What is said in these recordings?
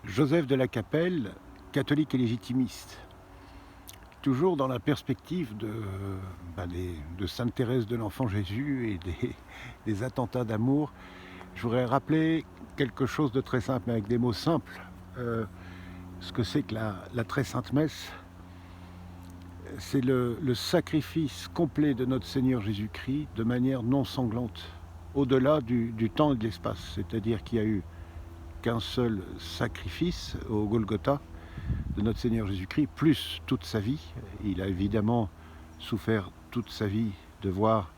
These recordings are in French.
Joseph de la Capelle, catholique et légitimiste. Toujours dans la perspective de Sainte Thérèse de l'Enfant Jésus et des attentats d'amour, je voudrais rappeler quelque chose de très simple, mais avec des mots simples. Ce que c'est que la très sainte messe, c'est le sacrifice complet de notre Seigneur Jésus-Christ de manière non sanglante, au-delà du temps et de l'espace. C'est-à-dire qu'il n'y a eu qu'un seul sacrifice au Golgotha de notre Seigneur Jésus-Christ, plus toute sa vie. Il a évidemment souffert toute sa vie de voir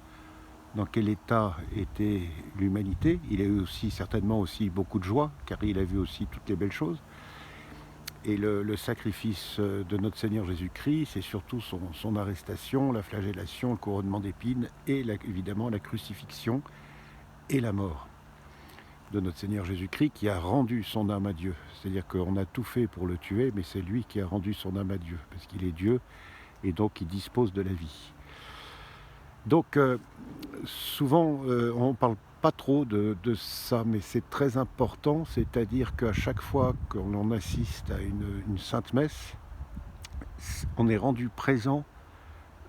dans quel état était l'humanité. Il a eu aussi certainement aussi beaucoup de joie, car il a vu aussi toutes les belles choses. Et le sacrifice de notre Seigneur Jésus-Christ, c'est surtout son arrestation, la flagellation, le couronnement d'épines et évidemment la crucifixion et la mort de notre Seigneur Jésus-Christ qui a rendu son âme à Dieu. C'est-à-dire qu'on a tout fait pour le tuer, mais c'est lui qui a rendu son âme à Dieu, parce qu'il est Dieu et donc il dispose de la vie. Donc souvent on ne parle pas trop de ça, mais c'est très important, c'est-à-dire qu'à chaque fois qu'on assiste à une sainte messe, on est rendu présent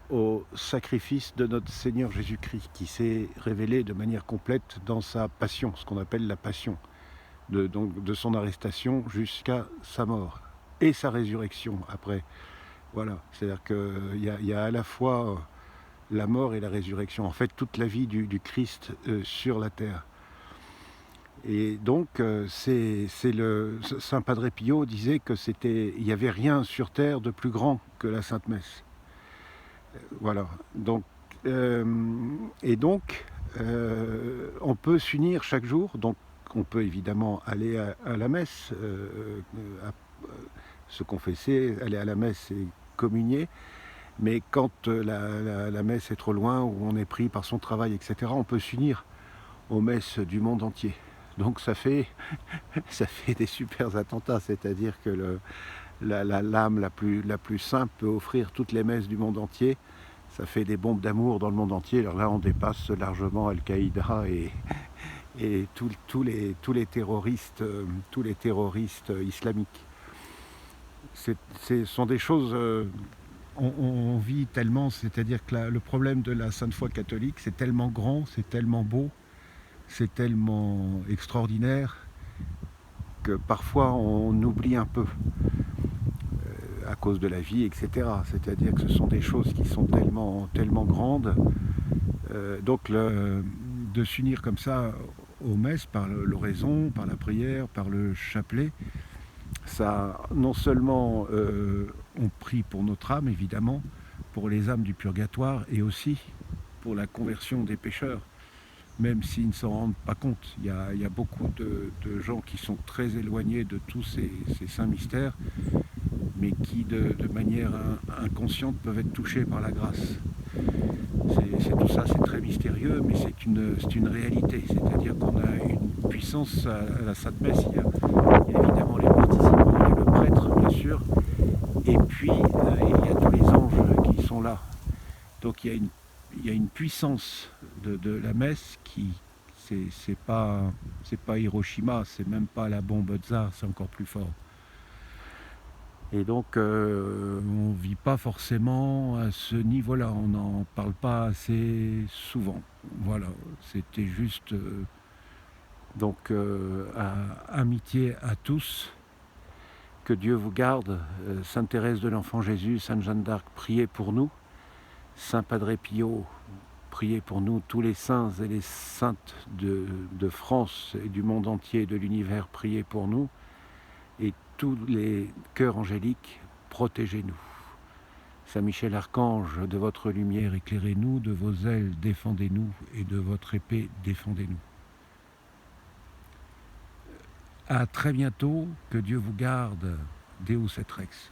au sacrifice de notre Seigneur Jésus-Christ, qui s'est révélé de manière complète dans sa passion, ce qu'on appelle la passion, de son arrestation jusqu'à sa mort, et sa résurrection après. Voilà, c'est-à-dire qu'il y a à la fois la mort et la résurrection, en fait toute la vie du Christ sur la terre. Et donc Saint Padre Pio disait il n'y avait rien sur terre de plus grand que la Sainte Messe. Voilà, donc on peut s'unir chaque jour, donc on peut évidemment aller à la messe, se confesser, aller à la messe et communier. Mais quand la messe est trop loin, ou on est pris par son travail, etc., on peut s'unir aux messes du monde entier. Donc ça fait des super attentats, c'est-à-dire que l'âme la plus simple peut offrir toutes les messes du monde entier. Ça fait des bombes d'amour dans le monde entier. Alors là, on dépasse largement Al-Qaïda et tous les terroristes islamiques. Ce sont des choses... on vit tellement, c'est-à-dire que le problème de la Sainte Foi catholique, c'est tellement grand, c'est tellement beau, c'est tellement extraordinaire que parfois on oublie un peu à cause de la vie, etc. C'est-à-dire que ce sont des choses qui sont tellement grandes. Donc de s'unir comme ça aux messes par l'oraison, par la prière, par le chapelet, ça, non seulement on prie pour notre âme, évidemment, pour les âmes du purgatoire, et aussi pour la conversion des pécheurs, même s'ils ne s'en rendent pas compte. Il y a beaucoup de gens qui sont très éloignés de tous ces saints mystères, mais qui, de manière inconsciente, peuvent être touchés par la grâce. C'est tout ça, c'est très mystérieux, mais c'est une réalité. C'est-à-dire qu'on a une puissance à la Sainte Messe. Il y a évidemment les participants, il y a le prêtre, bien sûr, et puis il y a tous les anges qui sont là. Donc il y a une puissance de la messe qui... c'est pas Hiroshima, c'est même pas la bombe tsar, c'est encore plus fort. Et donc on ne vit pas forcément à ce niveau-là, on n'en parle pas assez souvent. Voilà, c'était juste amitié à tous, que Dieu vous garde, Sainte Thérèse de l'Enfant Jésus, Sainte Jeanne d'Arc, priez pour nous, Saint Padre Pio, priez pour nous, tous les saints et les saintes de France et du monde entier, de l'univers, priez pour nous. Et tous les cœurs angéliques, protégez-nous. Saint Michel Archange, de votre lumière éclairez-nous, de vos ailes défendez-nous, et de votre épée défendez-nous. À très bientôt, que Dieu vous garde, Deus et Rex.